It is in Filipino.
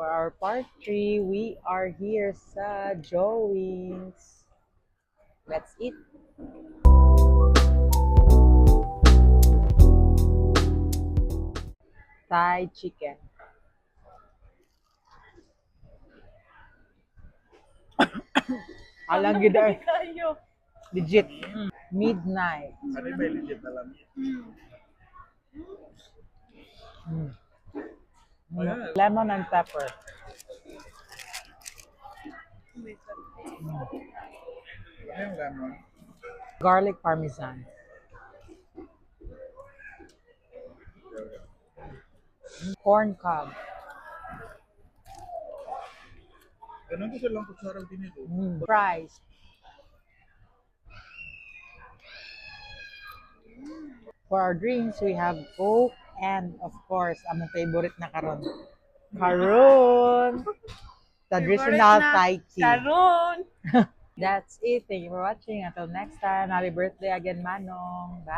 For our part 3, we are here sa Joey's. Let's eat. Thai chicken. Alang gid ay. Legit. Midnight. Ano ba yung legit na lamig? Lemon and pepper. Ano yung lemon? Garlic parmesan. Corn cob. Ganun ko silang kutsara din ito. Fries. For our drinks, we have Coke and of course, among favorite na karon. Karon! Traditional Thai tea. Sharon! That's it. Thank you for watching. Until next time, happy birthday again, Manong. Bye!